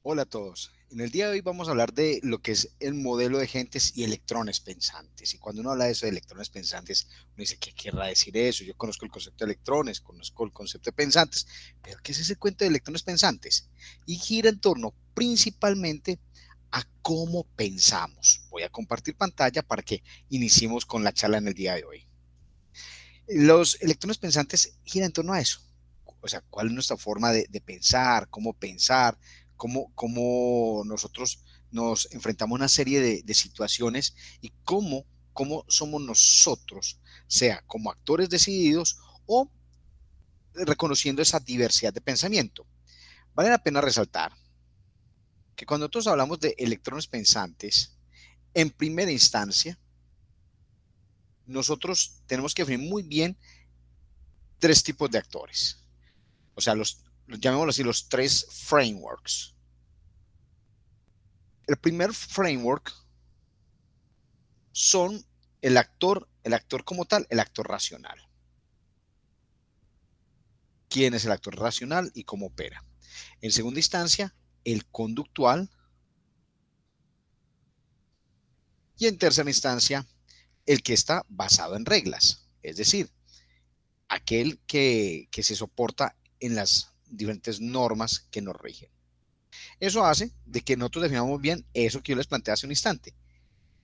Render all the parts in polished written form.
Hola a todos. En el día de hoy vamos a hablar de lo que es el modelo de gentes y electrones pensantes. Y cuando uno habla de eso de electrones pensantes, uno dice, ¿qué querrá decir eso? Yo conozco el concepto de electrones, conozco el concepto de pensantes, pero ¿qué es ese cuento de electrones pensantes? Y gira en torno principalmente a cómo pensamos. Voy a compartir pantalla para que iniciemos con la charla en el día de hoy. Los electrones pensantes giran en torno a eso. O sea, cuál es nuestra forma de pensar, cómo nosotros nos enfrentamos a una serie de situaciones y cómo somos nosotros, sea como actores decididos o reconociendo esa diversidad de pensamiento. Vale la pena resaltar que cuando nosotros hablamos de electrones pensantes, en primera instancia, nosotros tenemos que definir muy bien tres tipos de actores. O sea, llamémoslo así, los tres frameworks. El primer framework son el actor como tal, el actor racional. ¿Quién es el actor racional y cómo opera? En segunda instancia, el conductual. Y en tercera instancia, el que está basado en reglas. Es decir, aquel que se soporta en las diferentes normas que nos rigen. Eso hace de que nosotros definamos bien eso que yo les planteé hace un instante.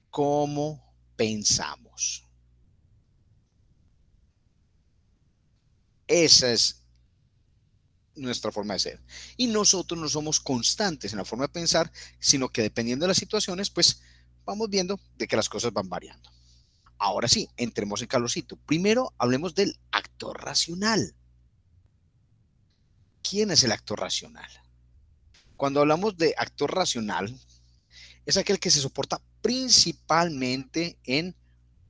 ¿Cómo pensamos? Esa es nuestra forma de ser. Y nosotros no somos constantes en la forma de pensar, sino que dependiendo de las situaciones, pues vamos viendo de que las cosas van variando. Ahora sí, entremos en calorcito. Primero hablemos del actor racional. ¿Quién es el actor racional? Cuando hablamos de actor racional, es aquel que se soporta principalmente en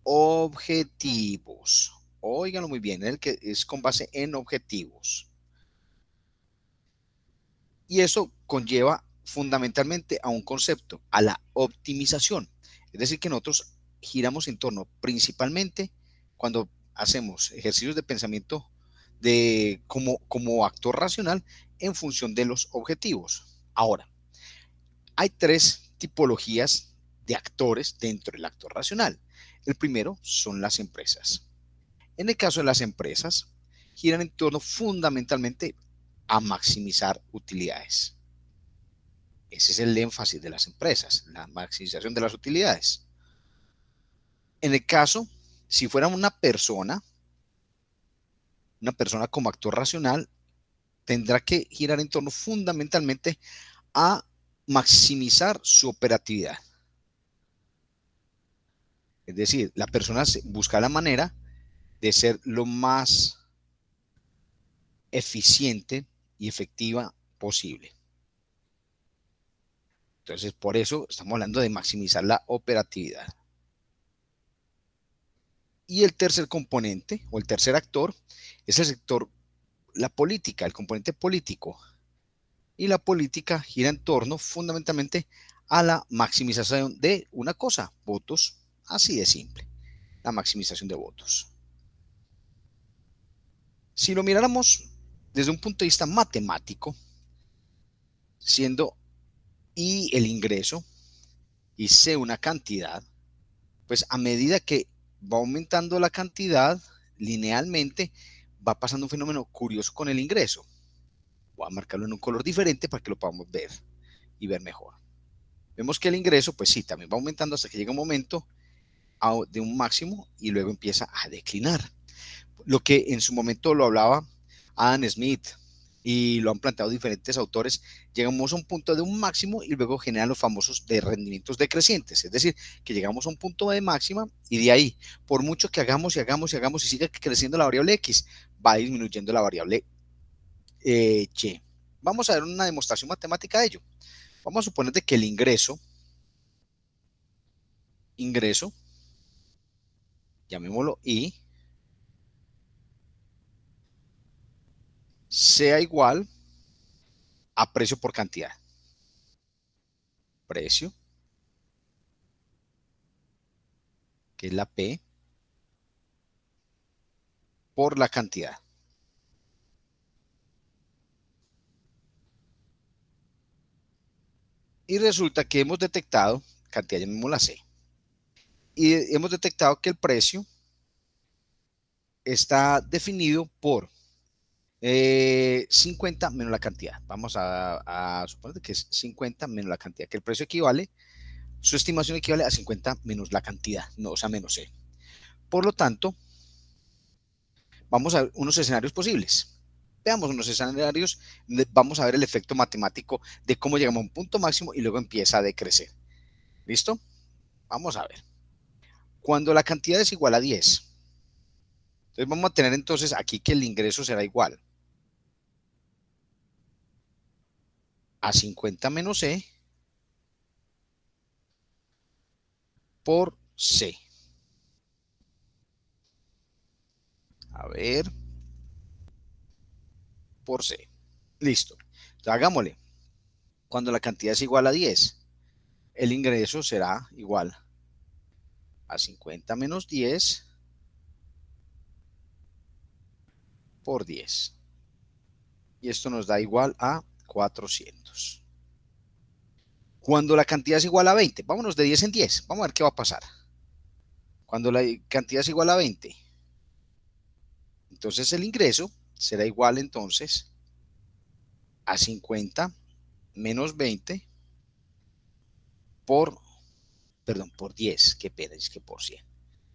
objetivos. Óiganlo muy bien, el que es con base en objetivos. Y eso conlleva fundamentalmente a un concepto, a la optimización. Es decir, que nosotros giramos en torno principalmente cuando hacemos ejercicios de pensamiento como actor racional en función de los objetivos. Ahora, hay tres tipologías de actores dentro del actor racional. El primero son las empresas. En el caso de las empresas, giran en torno fundamentalmente a maximizar utilidades. Ese es el énfasis de las empresas, la maximización de las utilidades. En el caso, si fuera una persona como actor racional, tendrá que girar en torno fundamentalmente a maximizar su operatividad. Es decir, la persona busca la manera de ser lo más eficiente y efectiva posible. Entonces, por eso estamos hablando de maximizar la operatividad. Y el tercer componente o el tercer actor es el sector, la política, el componente político. Y la política gira en torno fundamentalmente a la maximización de una cosa, votos, así de simple, la maximización de votos. Si lo miráramos desde un punto de vista matemático, siendo I el ingreso y C una cantidad, pues a medida que va aumentando la cantidad linealmente, va pasando un fenómeno curioso con el ingreso. Voy a marcarlo en un color diferente para que lo podamos ver y ver mejor. Vemos que el ingreso, pues sí, también va aumentando hasta que llega un momento de un máximo y luego empieza a declinar. Lo que en su momento lo hablaba Adam Smith y lo han planteado diferentes autores, llegamos a un punto de un máximo y luego generan los famosos de rendimientos decrecientes, es decir, que llegamos a un punto de máxima y de ahí, por mucho que hagamos y hagamos y hagamos y siga creciendo la variable X, va disminuyendo la variable Y. Vamos a ver una demostración matemática de ello. Vamos a suponer de que el ingreso, llamémoslo I, sea igual a precio por cantidad. Precio, que es la P, por la cantidad. Y resulta que hemos detectado, cantidad llamémosla C, y hemos detectado que el precio está definido por 50 menos la cantidad. Vamos a suponer que es 50 menos la cantidad, que el precio equivale, su estimación equivale a 50 menos la cantidad, no, o sea, menos C. Por lo tanto, vamos a ver unos escenarios posibles. Veamos unos escenarios, vamos a ver el efecto matemático de cómo llegamos a un punto máximo y luego empieza a decrecer. ¿Listo? Vamos a ver. Cuando la cantidad es igual a 10, entonces vamos a tener entonces aquí que el ingreso será igual a 50 menos C por C. A ver, por C. Listo. Entonces, hagámosle. Cuando la cantidad es igual a 10, el ingreso será igual a 50 menos 10 por 10. Y esto nos da igual a 400. Cuando la cantidad es igual a 20, vámonos de 10 en 10, vamos a ver qué va a pasar. Cuando la cantidad es igual a 20, entonces el ingreso será igual entonces a 50 menos 20 por, perdón, por 10, qué pena, es que por 100.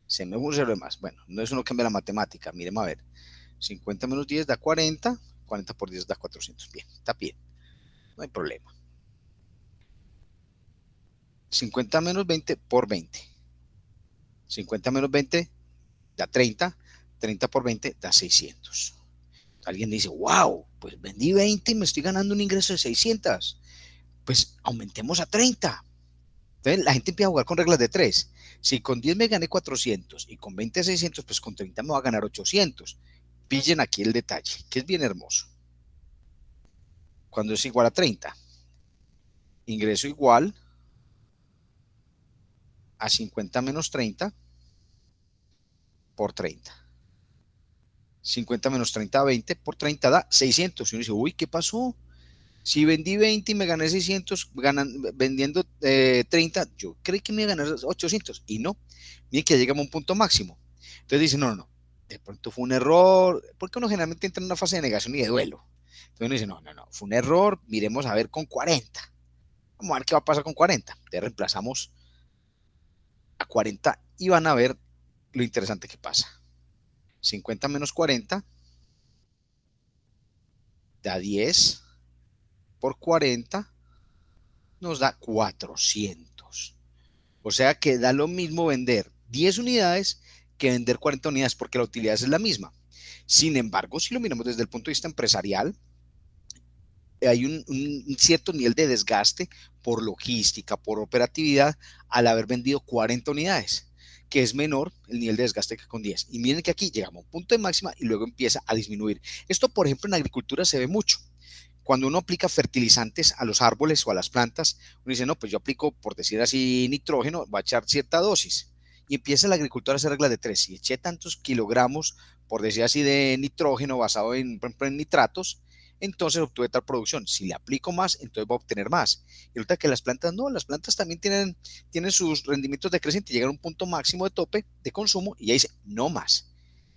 Se me ocurre lo más. Bueno, no es uno que cambia la matemática, miremos a ver. 50 menos 10 da 40, 40 por 10 da 400. Bien, está bien, no hay problema. 50 menos 20 por 20. 50 menos 20 da 30, 30 por 20 da 600. Alguien dice, wow, pues vendí 20 y me estoy ganando un ingreso de 600. Pues aumentemos a 30. Entonces la gente empieza a jugar con reglas de 3. Si con 10 me gané 400 y con 20 600, pues con 30 me va a ganar 800. Pillen aquí el detalle, que es bien hermoso. Cuando es igual a 30, ingreso igual a 50 menos 30 por 30. 50 menos 30 da 20 por 30 da 600. Y uno dice, uy, ¿qué pasó? Si vendí 20 y me gané 600 vendiendo 30, yo creí que me iba a ganar 800 y no. Miren que llegamos a un punto máximo. Entonces dice, no, no, no, de pronto fue un error, porque uno generalmente entra en una fase de negación y de duelo. Entonces uno dice, no, no, no, fue un error, miremos a ver con 40. Vamos a ver qué va a pasar con 40. Entonces reemplazamos a 40 y van a ver lo interesante que pasa. 50 menos 40 da 10 por 40 nos da 400. O sea que da lo mismo vender 10 unidades que vender 40 unidades porque la utilidad es la misma. Sin embargo, si lo miramos desde el punto de vista empresarial, hay un cierto nivel de desgaste por logística, por operatividad, al haber vendido 40 unidades, que es menor el nivel de desgaste que con 10. Y miren que aquí llegamos a un punto de máxima y luego empieza a disminuir. Esto, por ejemplo, en agricultura se ve mucho. Cuando uno aplica fertilizantes a los árboles o a las plantas, uno dice, no, pues yo aplico, por decir así, nitrógeno, va a echar cierta dosis. Y empieza el agricultor a hacer reglas de 3. Si eché tantos kilogramos, por decir así, de nitrógeno basado en, por ejemplo, en nitratos, entonces obtuve tal producción. Si le aplico más, entonces voy a obtener más. Y resulta que las plantas no, las plantas también tienen sus rendimientos decrecientes, llegan a un punto máximo de tope de consumo y ya dice, no más,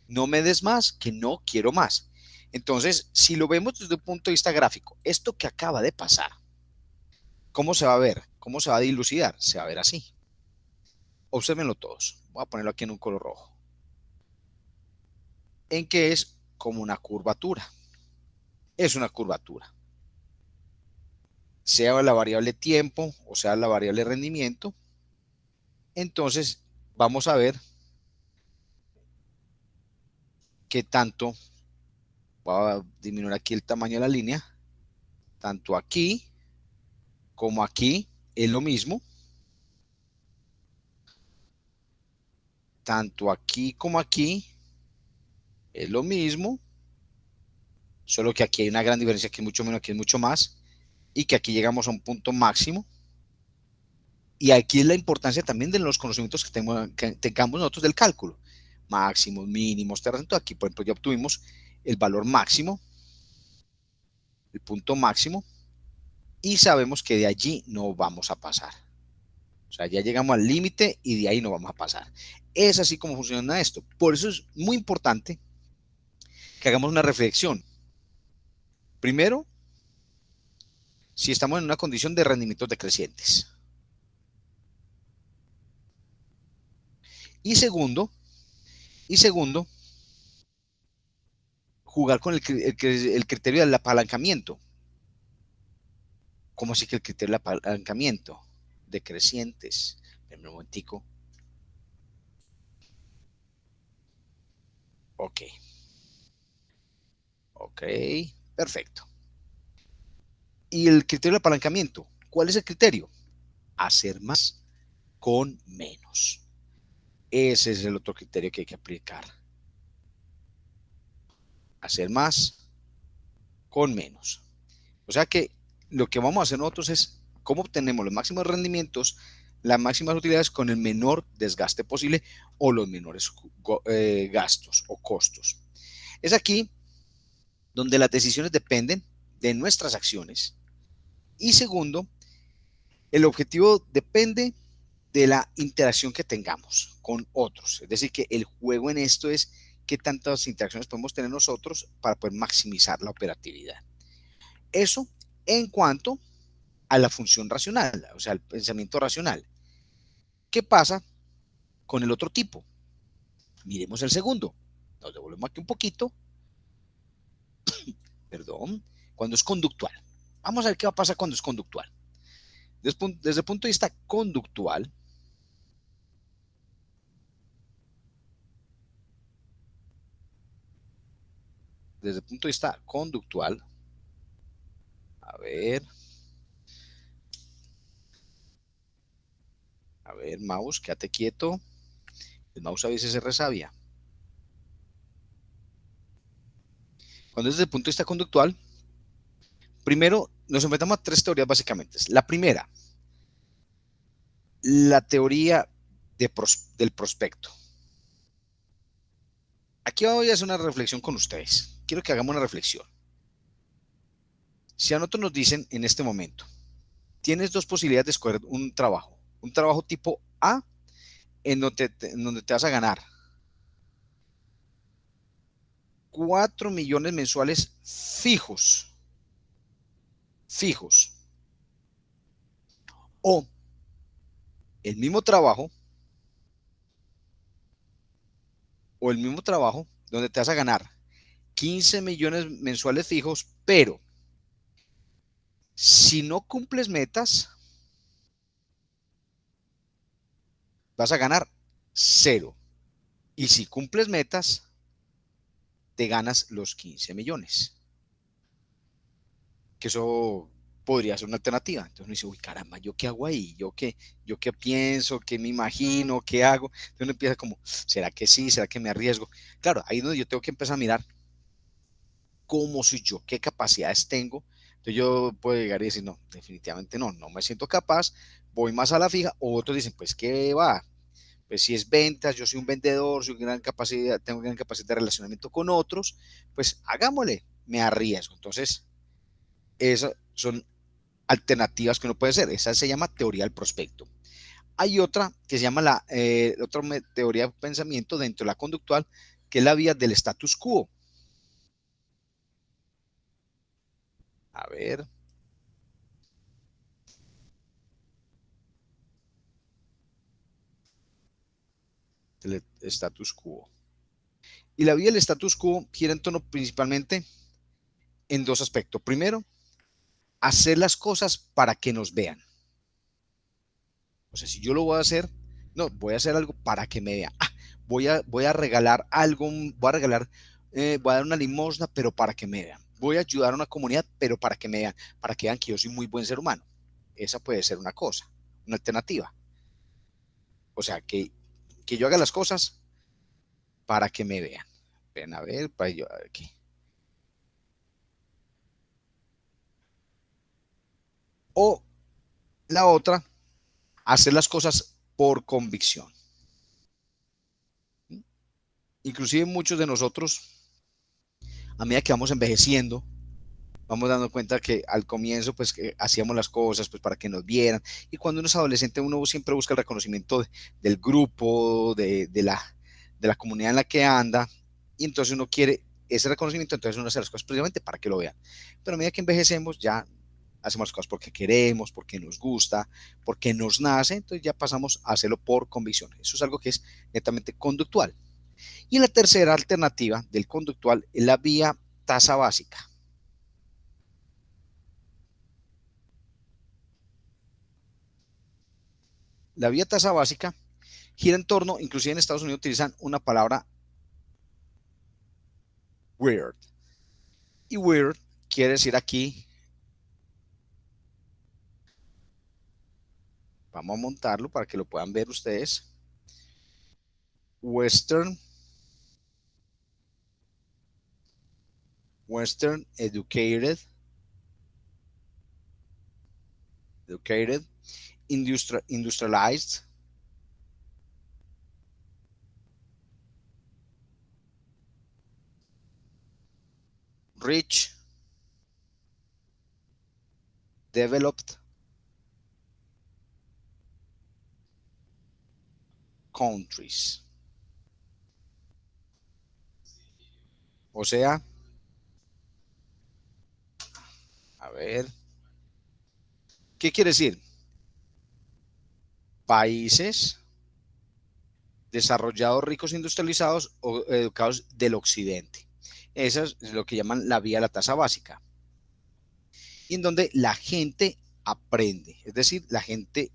no me des más, que no quiero más. Entonces, si lo vemos desde un punto de vista gráfico, esto que acaba de pasar, ¿cómo se va a ver? ¿Cómo se va a dilucidar? Se va a ver así. Obsérvenlo todos. Voy a ponerlo aquí en un color rojo. En que es como una curvatura. Es una curvatura. Sea la variable tiempo o sea la variable rendimiento. Entonces, vamos a ver qué tanto, voy a disminuir aquí el tamaño de la línea, tanto aquí como aquí es lo mismo, tanto aquí como aquí es lo mismo, solo que aquí hay una gran diferencia, que es mucho menos, aquí es mucho más, y que aquí llegamos a un punto máximo. Y aquí es la importancia también de los conocimientos que tengamos nosotros del cálculo. Máximos, mínimos, terras. Entonces aquí, por ejemplo, ya obtuvimos el valor máximo, el punto máximo, y sabemos que de allí no vamos a pasar. O sea, ya llegamos al límite y de ahí no vamos a pasar. Es así como funciona esto. Por eso es muy importante que hagamos una reflexión. Primero, si estamos en una condición de rendimientos decrecientes. Y segundo, y segundo, jugar con el criterio del apalancamiento. ¿Cómo así que el criterio del apalancamiento? Decrecientes. Un momentico. Ok. Ok. Perfecto. ¿Y el criterio del apalancamiento? ¿Cuál es el criterio? Hacer más con menos. Ese es el otro criterio que hay que aplicar. Hacer más con menos. O sea que lo que vamos a hacer nosotros es cómo obtenemos los máximos rendimientos, las máximas utilidades con el menor desgaste posible o los menores gastos o costos. Es aquí donde las decisiones dependen de nuestras acciones. Y segundo, el objetivo depende de la interacción que tengamos con otros. Es decir, que el juego en esto es qué tantas interacciones podemos tener nosotros para poder maximizar la operatividad. Eso en cuanto a la función racional, o sea, el pensamiento racional. ¿Qué pasa con el otro tipo? Miremos el segundo. Nos devolvemos aquí un poquito. Perdón. Cuando es conductual. Vamos a ver qué va a pasar cuando es conductual. Desde el punto de vista conductual, desde el punto de vista conductual, a ver, mouse, quédate quieto. El mouse a veces se resabia. Cuando es desde el punto de vista conductual, primero nos enfrentamos a tres teorías básicamente. La primera, la teoría del prospecto. Aquí voy a hacer una reflexión con ustedes. Quiero que hagamos una reflexión. Si a nosotros nos dicen en este momento, tienes dos posibilidades de escoger un trabajo tipo A en donde te vas a ganar 4 millones mensuales fijos, o el mismo trabajo, donde te vas a ganar 15 millones mensuales fijos, pero si no cumples metas, vas a ganar cero. Y si cumples metas, te ganas los 15 millones. Que eso podría ser una alternativa. Entonces uno dice, uy, caramba, ¿yo qué hago ahí? Yo qué pienso? ¿Qué me imagino? ¿Qué hago? Entonces uno empieza como, ¿será que sí? ¿Será que me arriesgo? Claro, ahí es donde yo tengo que empezar a mirar cómo soy yo, qué capacidades tengo. Entonces yo puedo llegar y decir, no, definitivamente no, no me siento capaz, voy más a la fija. O otros dicen, pues, ¿qué va? Pues si es ventas, yo soy un vendedor, soy gran capacidad, tengo gran capacidad de relacionamiento con otros, pues hagámosle, me arriesgo. Entonces, esas son alternativas que uno puede hacer. Esa se llama teoría del prospecto. Hay otra que se llama otra teoría de pensamiento dentro de la conductual, que es la vía del status quo. A ver, el status quo. Y la vía del status quo gira en torno principalmente en dos aspectos. Primero, hacer las cosas para que nos vean. O sea, si yo lo voy a hacer, no, voy a hacer algo para que me vean. Voy a regalar algo, voy a dar una limosna, pero para que me vean. Voy a ayudar a una comunidad, pero para que vean que yo soy muy buen ser humano. Esa puede ser una cosa, una alternativa. O sea, que yo haga las cosas para que me vean. Ven a ver, para yo, aquí. O la otra, hacer las cosas por convicción. Inclusive muchos de nosotros, a medida que vamos envejeciendo, vamos dando cuenta que al comienzo pues que hacíamos las cosas pues para que nos vieran, y cuando uno es adolescente uno siempre busca el reconocimiento del grupo, de la comunidad en la que anda, y entonces uno quiere ese reconocimiento, entonces uno hace las cosas precisamente para que lo vean. Pero a medida que envejecemos ya hacemos las cosas porque queremos, porque nos gusta, porque nos nace, entonces ya pasamos a hacerlo por convicción. Eso es algo que es netamente conductual. Y la tercera alternativa del conductual es la vía tasa básica. La vía tasa básica gira en torno, inclusive en Estados Unidos utilizan una palabra weird. Y weird quiere decir aquí, vamos a montarlo para que lo puedan ver ustedes, Western, Western educated, industrialized, rich, developed countries. O sea, a ver, ¿qué quiere decir? Países desarrollados, ricos, industrializados o educados del occidente. Eso es lo que llaman la vía de la tasa básica. Y en donde la gente aprende, es decir, la gente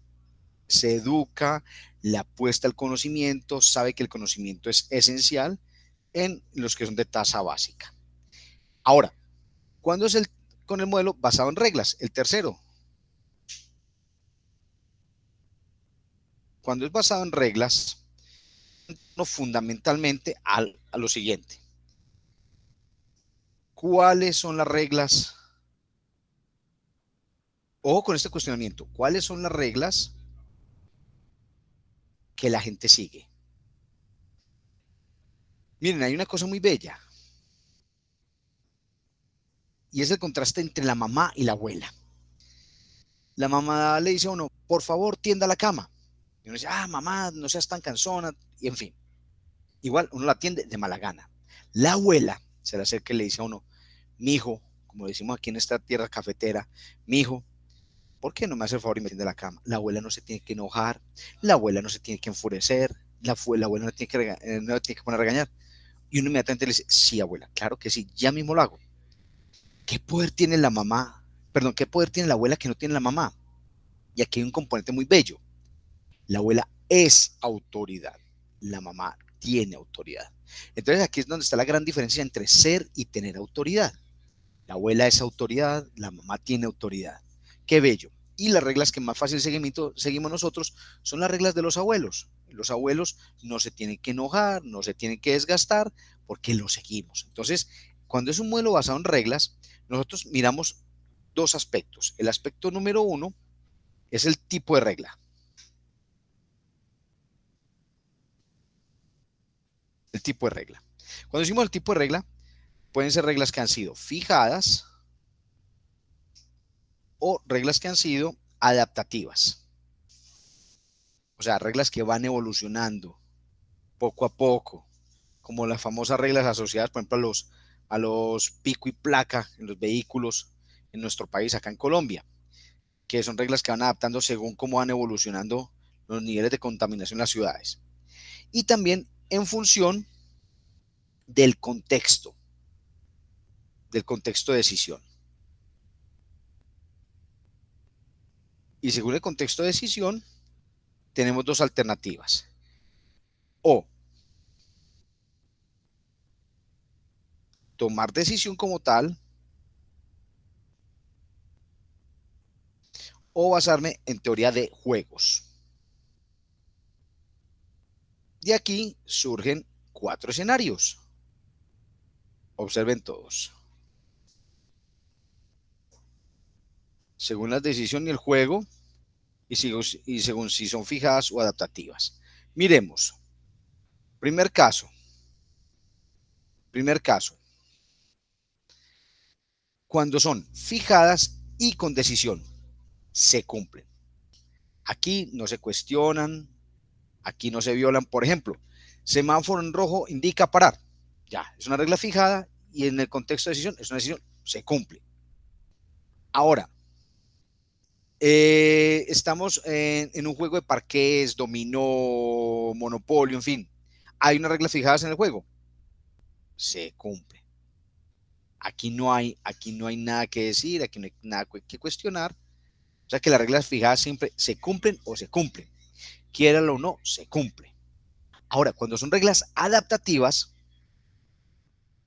se educa, le apuesta al conocimiento, sabe que el conocimiento es esencial en los que son de tasa básica. Ahora, ¿cuándo es con el modelo basado en reglas? El tercero. Cuando es basado en reglas, no fundamentalmente a lo siguiente. ¿Cuáles son las reglas? Ojo con este cuestionamiento. ¿Cuáles son las reglas que la gente sigue? Miren, hay una cosa muy bella y es el contraste entre la mamá y la abuela. La mamá le dice a uno, por favor, tienda la cama. Y uno dice, ah, mamá, no seas tan cansona. Y en fin, igual uno la atiende de mala gana. La abuela se le acerca y le dice a uno, mi hijo, como decimos aquí en esta tierra cafetera, mi hijo, ¿por qué no me hace el favor y me tiende la cama? La abuela no se tiene que enojar, la abuela no se tiene que enfurecer, la abuela no tiene no tiene que poner a regañar. Y uno inmediatamente le dice, sí, abuela, claro que sí, ya mismo lo hago. ¿Qué poder tiene la mamá? Perdón, ¿qué poder tiene la abuela que no tiene la mamá? Y aquí hay un componente muy bello. La abuela es autoridad, la mamá tiene autoridad. Entonces aquí es donde está la gran diferencia entre ser y tener autoridad. La abuela es autoridad, la mamá tiene autoridad. Qué bello. Y las reglas que más fácil seguimos nosotros son las reglas de los abuelos. Los abuelos no se tienen que enojar, no se tienen que desgastar porque lo seguimos. Entonces, cuando es un modelo basado en reglas, nosotros miramos dos aspectos. El aspecto número uno es el tipo de regla. El tipo de regla. Cuando decimos el tipo de regla, pueden ser reglas que han sido fijadas o reglas que han sido adaptativas. O sea, reglas que van evolucionando poco a poco, como las famosas reglas asociadas, por ejemplo, a los pico y placa en los vehículos en nuestro país, acá en Colombia, que son reglas que van adaptando según cómo van evolucionando los niveles de contaminación en las ciudades. Y también en función del contexto de decisión. Y según el contexto de decisión, tenemos dos alternativas. O tomar decisión como tal, o basarme en teoría de juegos. De aquí surgen cuatro escenarios. Observen todos. Según la decisión y el juego, según si son fijadas o adaptativas. Miremos. Primer caso. Primer caso. cuando son fijadas y con decisión, se cumplen. Aquí no se cuestionan, aquí no se violan. Por ejemplo, semáforo en rojo indica parar. Ya, es una regla fijada y en el contexto de decisión es una decisión, se cumple. Ahora, estamos en un juego de parqués, dominó, monopolio, en fin. Hay unas reglas fijadas en el juego, se cumple. Aquí no hay nada que decir, aquí no hay nada que cuestionar. O sea que las reglas fijadas siempre se cumplen o se cumplen. Quiéralo o no, se cumple. Ahora, cuando son reglas adaptativas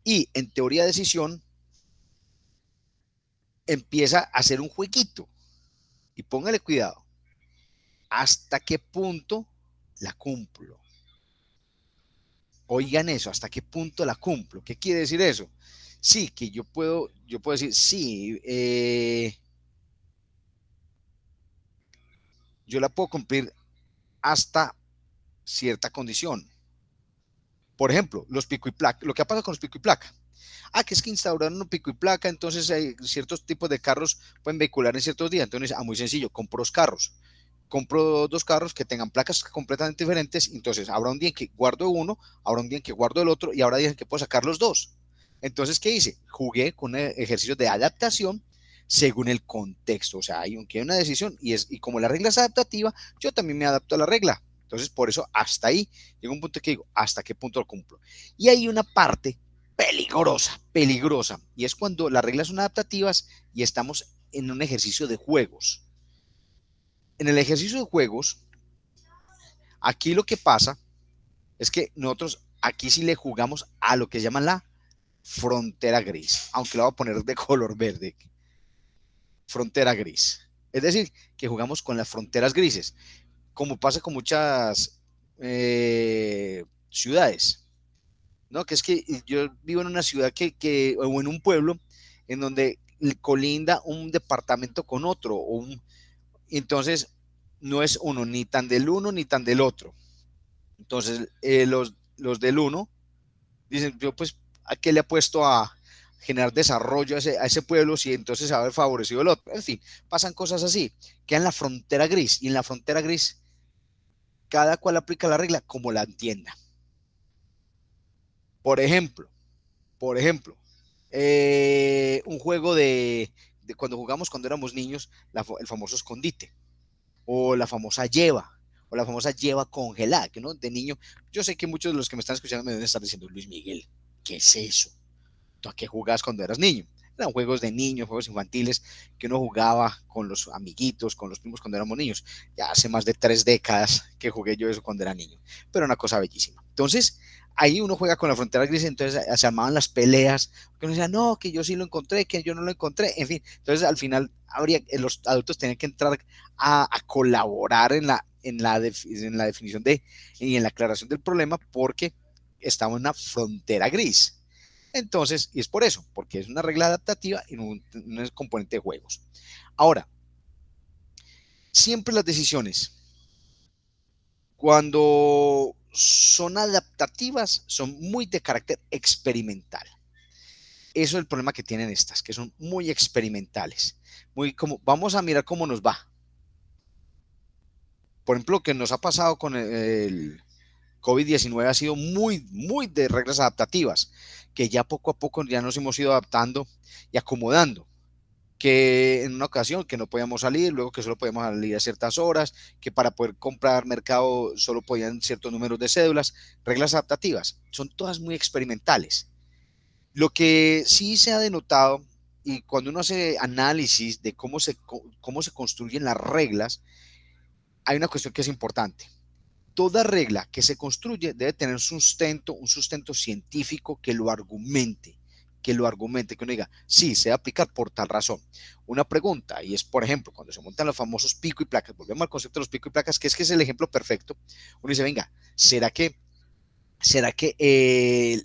y en teoría de decisión, empieza a hacer un jueguito. Y póngale cuidado. ¿Hasta qué punto la cumplo? Oigan eso, ¿hasta qué punto la cumplo? ¿Qué quiere decir eso? Sí, que yo puedo decir, sí, yo la puedo cumplir hasta cierta condición. Por ejemplo, los pico y placa, lo que pasa con los pico y placa. Ah, que es que instauraron un pico y placa, entonces hay ciertos tipos de carros pueden vehicular en ciertos días. Entonces, muy sencillo, compro dos carros. Compro dos carros que tengan placas completamente diferentes, entonces habrá un día en que guardo uno, habrá un día en que guardo el otro y habrá días en que puedo sacar los dos. Entonces, ¿qué hice? Jugué con ejercicios de adaptación según el contexto, o sea, aunque hay una decisión y como la regla es adaptativa, yo también me adapto a la regla. Entonces, por eso, hasta ahí, llega un punto que digo, ¿hasta qué punto lo cumplo? Y hay una parte peligrosa, y es cuando las reglas son adaptativas y estamos en un ejercicio de juegos. En el ejercicio de juegos, aquí lo que pasa es que nosotros aquí sí le jugamos a lo que llaman la frontera gris, aunque lo voy a poner de color verde. Frontera gris. Es decir, que jugamos con las fronteras grises, como pasa con muchas ciudades, ¿no? Que es que yo vivo en una ciudad o en un pueblo en donde colinda un departamento con otro, entonces no es uno ni tan del uno ni tan del otro. Entonces, los del uno dicen, yo pues, ¿a qué le ha puesto a generar desarrollo a ese pueblo si entonces se va a haber favorecido el otro? En fin, pasan cosas así, queda en la frontera gris, y en la frontera gris cada cual aplica la regla como la entienda. Por ejemplo, por ejemplo, un juego de cuando jugamos cuando éramos niños, el famoso escondite, o la famosa lleva, o la famosa lleva congelada, que no, de niño, yo sé que muchos de los que me están escuchando me deben estar diciendo, Luis Miguel, ¿qué es eso? ¿Tú a qué jugabas cuando eras niño? Eran juegos de niños, juegos infantiles que uno jugaba con los amiguitos, con los primos cuando éramos niños. Ya hace más de 3 décadas que jugué yo eso cuando era niño, pero una cosa bellísima. Entonces, ahí uno juega con la frontera gris, entonces se armaban las peleas, que uno decía, no, que yo sí lo encontré, que yo no lo encontré, en fin. Entonces, al final, los adultos tenían que entrar a colaborar en la definición y en la aclaración del problema porque estaba en una frontera gris. Entonces, y es por eso, porque es una regla adaptativa y no un componente de juegos. Ahora, siempre las decisiones, cuando son adaptativas, son muy de carácter experimental. Eso es el problema que tienen estas, que son muy experimentales. Muy como, vamos a mirar cómo nos va. Por ejemplo, lo que nos ha pasado con el COVID-19 ha sido muy de reglas adaptativas, que ya poco a poco ya nos hemos ido adaptando y acomodando. Que en una ocasión que no podíamos salir, luego que solo podíamos salir a ciertas horas, que para poder comprar mercado solo podían ciertos números de cédulas, reglas adaptativas, son todas muy experimentales. Lo que sí se ha denotado, y cuando uno hace análisis de cómo se construyen las reglas, hay una cuestión que es importante. Toda regla que se construye debe tener un sustento científico que uno diga, sí, se debe aplicar por tal razón. Una pregunta, y es, por ejemplo, cuando se montan los famosos pico y placas, volvemos al concepto de los pico y placas, que es el ejemplo perfecto, uno dice, venga, ¿será que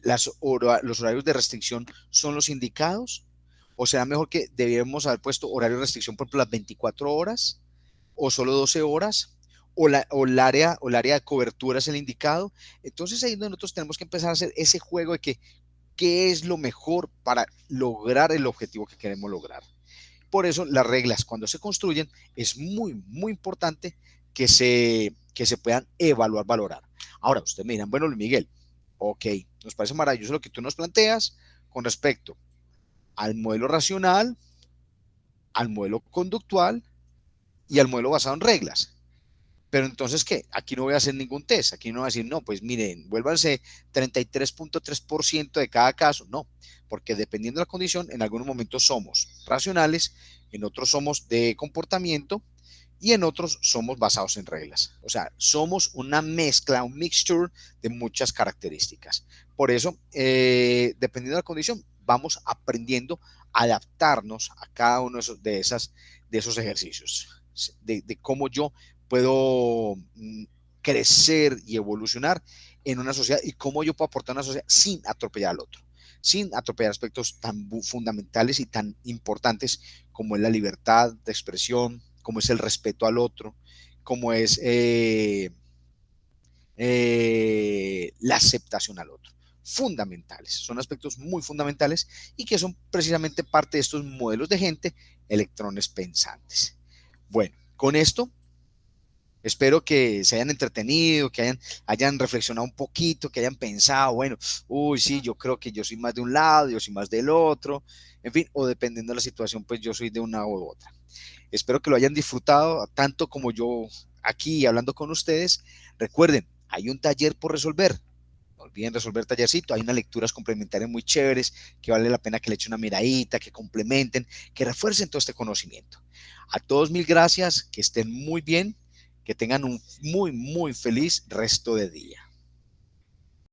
los horarios de restricción son los indicados? ¿O será mejor que debiéramos haber puesto horario de restricción por las 24 horas? ¿O solo 12 horas? ¿O el área de cobertura es el indicado? Entonces ahí nosotros tenemos que empezar a hacer ese juego de qué es lo mejor para lograr el objetivo que queremos lograr. Por eso las reglas cuando se construyen es muy, muy importante que se puedan evaluar, valorar. Ahora, ustedes me dirán, bueno, Luis Miguel, ok, nos parece maravilloso lo que tú nos planteas con respecto al modelo racional, al modelo conductual y al modelo basado en reglas. Pero entonces, ¿qué? Aquí no voy a hacer ningún test. Aquí no voy a decir, no, pues miren, vuélvanse 33.3% de cada caso. No, porque dependiendo de la condición, en algunos momentos somos racionales, en otros somos de comportamiento y en otros somos basados en reglas. O sea, somos una mezcla, un mixture de muchas características. Por eso, dependiendo de la condición, vamos aprendiendo a adaptarnos a cada uno de esos ejercicios, de cómo yo puedo crecer y evolucionar en una sociedad y cómo yo puedo aportar a una sociedad sin atropellar al otro, sin atropellar aspectos tan fundamentales y tan importantes como es la libertad de expresión, como es el respeto al otro, como es la aceptación al otro. Fundamentales, son aspectos muy fundamentales y que son precisamente parte de estos modelos de gente, electrones pensantes. Bueno, con esto espero que se hayan entretenido, que hayan reflexionado un poquito, que hayan pensado, bueno, uy, sí, yo creo que yo soy más de un lado, yo soy más del otro, en fin, o dependiendo de la situación, pues yo soy de una u otra. Espero que lo hayan disfrutado tanto como yo aquí hablando con ustedes. Recuerden, hay un taller por resolver. No olviden resolver tallercito. Hay unas lecturas complementarias muy chéveres que vale la pena que le echen una miradita, que complementen, que refuercen todo este conocimiento. A todos mil gracias, que estén muy bien, que tengan un muy, muy feliz resto de día.